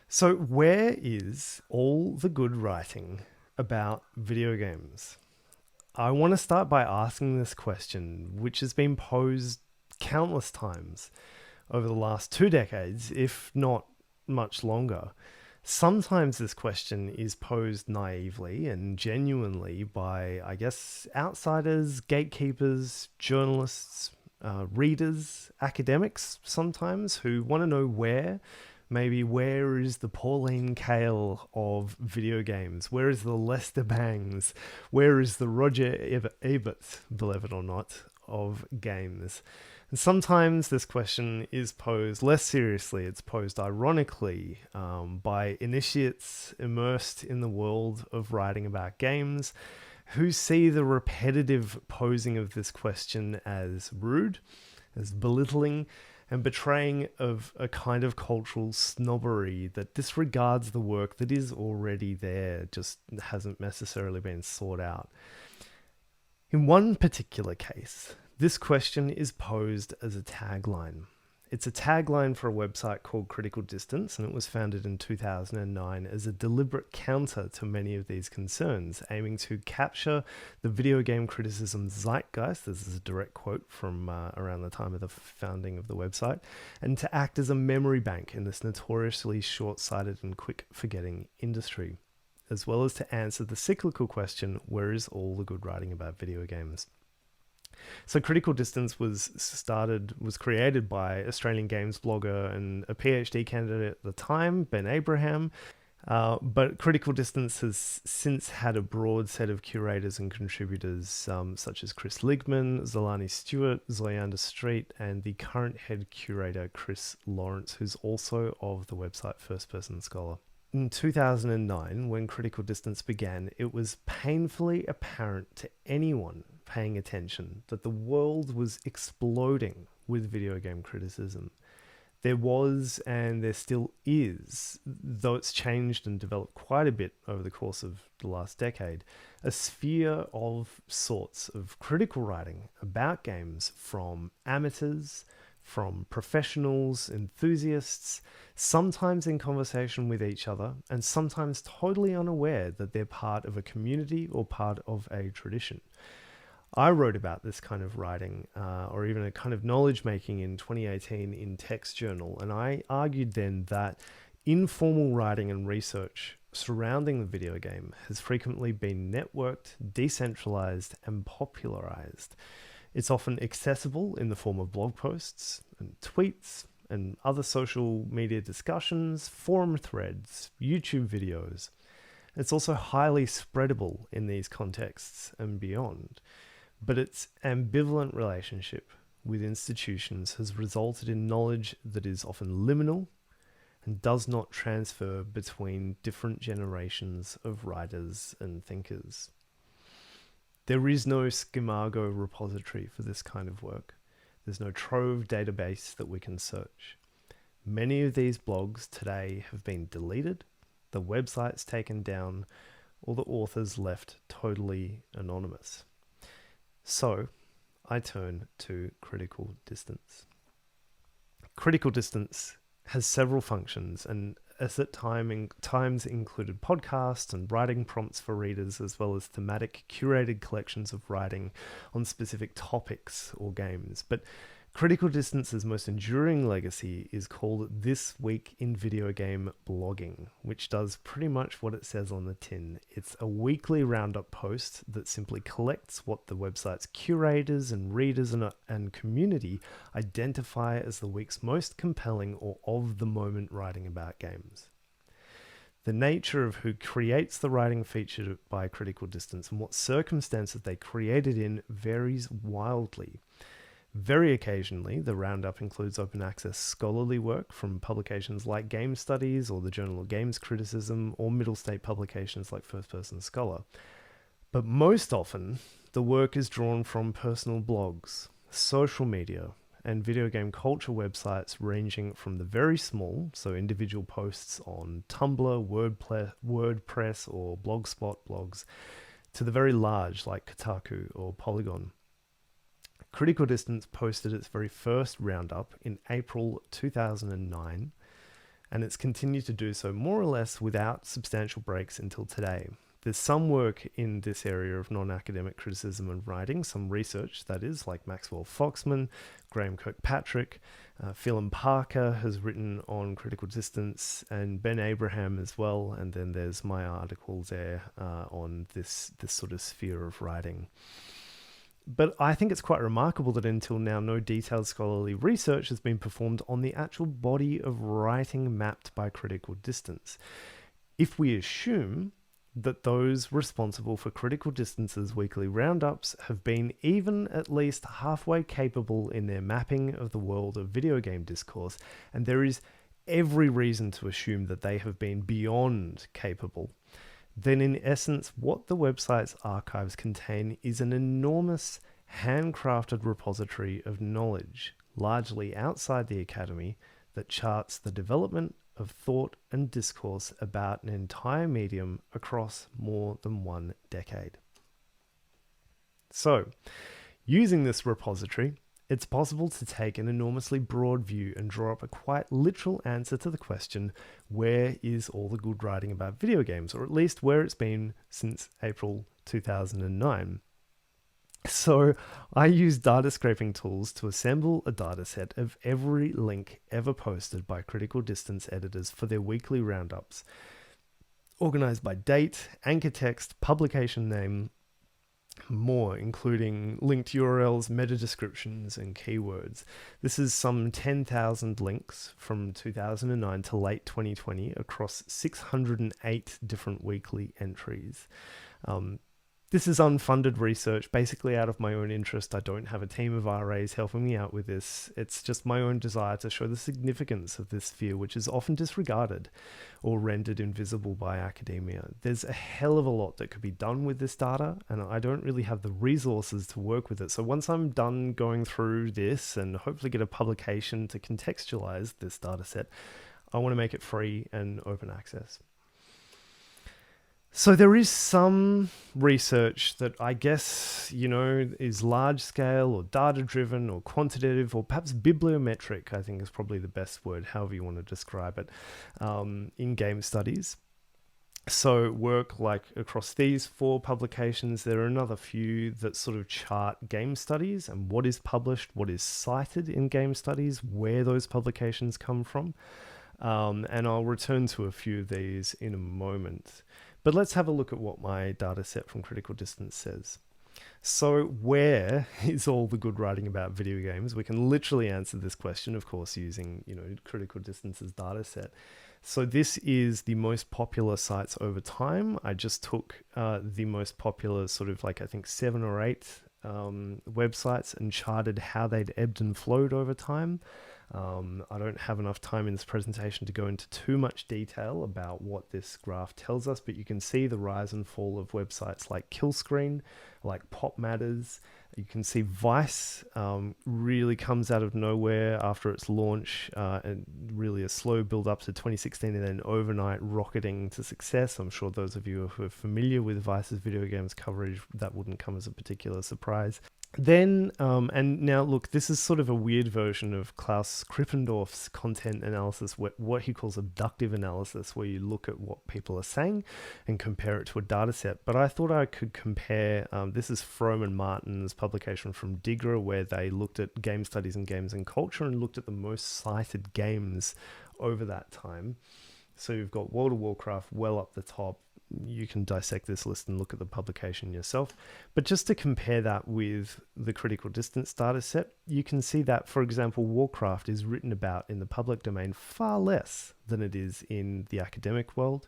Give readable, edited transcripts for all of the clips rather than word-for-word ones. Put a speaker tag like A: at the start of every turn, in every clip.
A: So, where is all the good writing about video games? I want to start by asking this question, which has been posed countless times over the last 2 decades, if not much longer. Sometimes this question is posed naively and genuinely by, I guess, outsiders, gatekeepers, journalists, readers, academics sometimes who want to know maybe where is the Pauline Kael of video games? Where is the Lester Bangs? Where is the Roger Ebert, believe it or not, of games? And sometimes this question is posed less seriously. It's posed ironically by initiates immersed in the world of writing about games who see the repetitive posing of this question as rude, as belittling, and betraying of a kind of cultural snobbery that disregards the work that is already there, just hasn't necessarily been sought out. In one particular case, this question is posed as a tagline. It's a tagline for a website called Critical Distance, and it was founded in 2009 as a deliberate counter to many of these concerns, aiming to capture the video game criticism zeitgeist, this is a direct quote from around the time of the founding of the website, and to act as a memory bank in this notoriously short-sighted and quick-forgetting industry, as well as to answer the cyclical question, where is all the good writing about video games? So Critical Distance was created by Australian games blogger and a PhD candidate at the time, Ben Abraham. But Critical Distance has since had a broad set of curators and contributors, such as Chris Ligman, Zolani Stewart, Zoyander Street, and the current head curator, Chris Lawrence, who's also of the website First Person Scholar. In 2009, when Critical Distance began, it was painfully apparent to anyone paying attention that the world was exploding with video game criticism. There was, and there still is, though it's changed and developed quite a bit over the course of the last decade, a sphere of sorts of critical writing about games from amateurs, from professionals, enthusiasts, sometimes in conversation with each other, and sometimes totally unaware that they're part of a community or part of a tradition. I wrote about this kind of writing, or even a kind of knowledge making in 2018 in Text Journal, and I argued then that informal writing and research surrounding the video game has frequently been networked, decentralized, and popularized. It's often accessible in the form of blog posts and tweets and other social media discussions, forum threads, YouTube videos. It's also highly spreadable in these contexts and beyond. But its ambivalent relationship with institutions has resulted in knowledge that is often liminal and does not transfer between different generations of writers and thinkers. There is no Scimago repository for this kind of work. There's no Trove database that we can search. Many of these blogs today have been deleted, the websites taken down, or the authors left totally anonymous. So, I turn to Critical Distance. Critical Distance has several functions, and as at times included podcasts and writing prompts for readers, as well as thematic curated collections of writing on specific topics or games. But Critical Distance's most enduring legacy is called This Week in Video Game Blogging, which does pretty much what it says on the tin. It's a weekly roundup post that simply collects what the website's curators and readers and community identify as the week's most compelling or of the moment writing about games. The nature of who creates the writing featured by Critical Distance and what circumstances they create it in varies wildly. Very occasionally, the roundup includes open access scholarly work from publications like Game Studies or the Journal of Games Criticism or middle state publications like First Person Scholar. But most often, the work is drawn from personal blogs, social media, and video game culture websites ranging from the very small, so individual posts on Tumblr, WordPress, or Blogspot blogs, to the very large like Kotaku or Polygon. Critical Distance posted its very first roundup in April 2009, and it's continued to do so more or less without substantial breaks until today. There's some work in this area of non-academic criticism and writing, some research that is, like Maxwell Foxman, Graham Kirkpatrick, Phelan Parker has written on critical distance, and Ben Abraham as well, and then there's my article there on this sort of sphere of writing. But I think it's quite remarkable that until now no detailed scholarly research has been performed on the actual body of writing mapped by critical distance. If we assume that those responsible for critical distance's weekly roundups have been even at least halfway capable in their mapping of the world of video game discourse, and there is every reason to assume that they have been beyond capable, then in essence what the website's archives contain is an enormous handcrafted repository of knowledge, largely outside the academy, that charts the development of thought and discourse about an entire medium across more than 1 decade. So, using this repository, it's possible to take an enormously broad view and draw up a quite literal answer to the question, where is all the good writing about video games, or at least where it's been since April 2009. So I use data scraping tools to assemble a dataset of every link ever posted by critical distance editors for their weekly roundups, organized by date, anchor text, publication name, more, including linked URLs, meta descriptions, and keywords. This is some 10,000 links from 2009 to late 2020 across 608 different weekly entries. This is unfunded research, basically out of my own interest. I don't have a team of RAs helping me out with this. It's just my own desire to show the significance of this sphere, which is often disregarded or rendered invisible by academia. There's a hell of a lot that could be done with this data, and I don't really have the resources to work with it. So once I'm done going through this and hopefully get a publication to contextualize this data set, I want to make it free and open access. So there is some research that I guess, is large scale or data driven or quantitative or perhaps bibliometric, I think is probably the best word, however you want to describe it, in game studies. So work like across these 4 publications, there are another few that sort of chart game studies and what is published, what is cited in game studies, where those publications come from. And I'll return to a few of these in a moment. But let's have a look at what my data set from Critical Distance says. So where is all the good writing about video games? We can literally answer this question, of course, using Critical Distance's data set. So this is the most popular sites over time. I just took the most popular sort of I think 7 or 8 websites and charted how they'd ebbed and flowed over time. I don't have enough time in this presentation to go into too much detail about what this graph tells us, but you can see the rise and fall of websites like Killscreen, like Pop Matters. You can see Vice really comes out of nowhere after its launch, and really a slow build up to 2016 and then overnight rocketing to success. I'm sure those of you who are familiar with Vice's video games coverage, that wouldn't come as a particular surprise. Then, and now look, this is sort of a weird version of Klaus Krippendorf's content analysis, what he calls abductive analysis, where you look at what people are saying and compare it to a data set. But I thought I could compare, this is Frome and Martin's publication from DiGRA, where they looked at game studies and games and culture and looked at the most cited games over that time. So you've got World of Warcraft well up the top. You can dissect this list and look at the publication yourself. But just to compare that with the critical distance data set, you can see that, for example, Warcraft is written about in the public domain far less than it is in the academic world.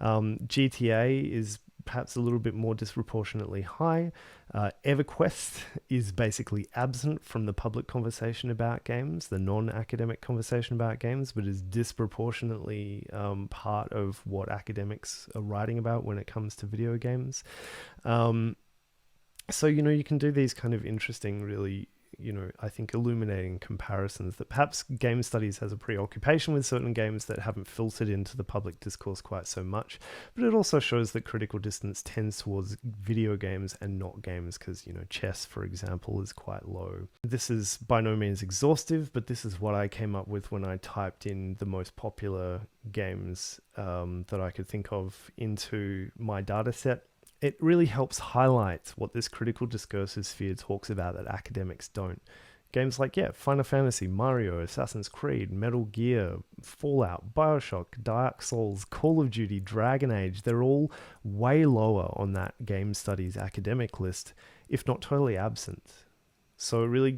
A: GTA is perhaps a little bit more disproportionately high. EverQuest is basically absent from the public conversation about games, the non-academic conversation about games, but is disproportionately part of what academics are writing about when it comes to video games. So, you can do these kind of interesting, really I think illuminating comparisons that perhaps game studies has a preoccupation with certain games that haven't filtered into the public discourse quite so much. But it also shows that critical distance tends towards video games and not games because, chess, for example, is quite low. This is by no means exhaustive, but this is what I came up with when I typed in the most popular games that I could think of into my data set. It really helps highlight what this critical discursive sphere talks about that academics don't. Games like, Final Fantasy, Mario, Assassin's Creed, Metal Gear, Fallout, Bioshock, Dark Souls, Call of Duty, Dragon Age, they're all way lower on that game studies academic list, if not totally absent. So really,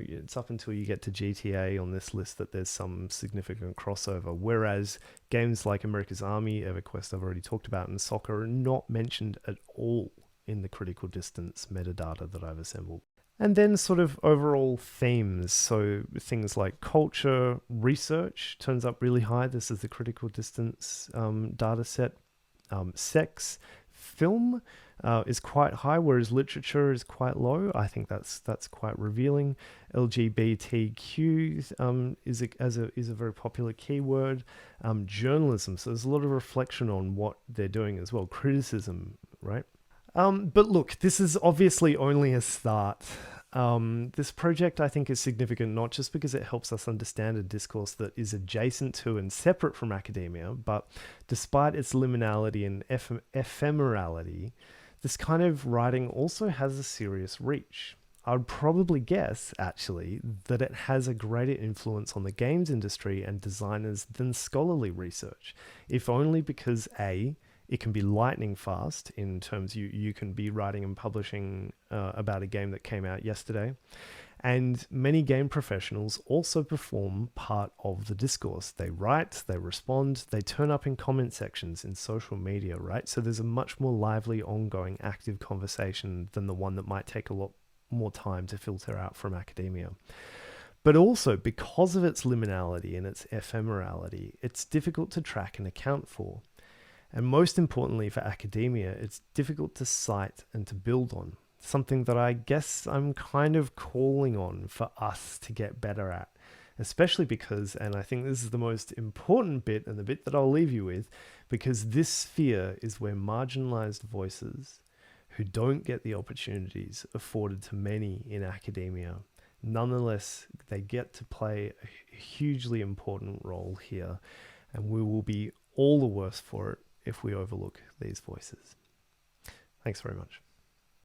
A: it's up until you get to GTA on this list that there's some significant crossover, whereas games like America's Army, EverQuest I've already talked about, and soccer are not mentioned at all in the critical distance metadata that I've assembled. And then sort of overall themes, so things like culture, research turns up really high. This is the critical distance data set. Sex, film is quite high, whereas literature is quite low. I think that's quite revealing. LGBTQ is a very popular keyword. Journalism, so there's a lot of reflection on what they're doing as well. Criticism, right? But look, this is obviously only a start. This project, I think, is significant not just because it helps us understand a discourse that is adjacent to and separate from academia, but despite its liminality and ephemerality, this kind of writing also has a serious reach. I would probably guess, actually, that it has a greater influence on the games industry and designers than scholarly research, if only because A, it can be lightning fast in terms you can be writing and publishing about a game that came out yesterday. And many game professionals also perform part of the discourse. They write, they respond, they turn up in comment sections in social media, right? So there's a much more lively, ongoing, active conversation than the one that might take a lot more time to filter out from academia. But also, because of its liminality and its ephemerality, it's difficult to track and account for. And most importantly for academia, it's difficult to cite and to build on. Something that I guess I'm kind of calling on for us to get better at. Especially because, and I think this is the most important bit and the bit that I'll leave you with, because this sphere is where marginalized voices who don't get the opportunities afforded to many in academia, nonetheless, they get to play a hugely important role here. And we will be all the worse for it if we overlook these voices. Thanks very much.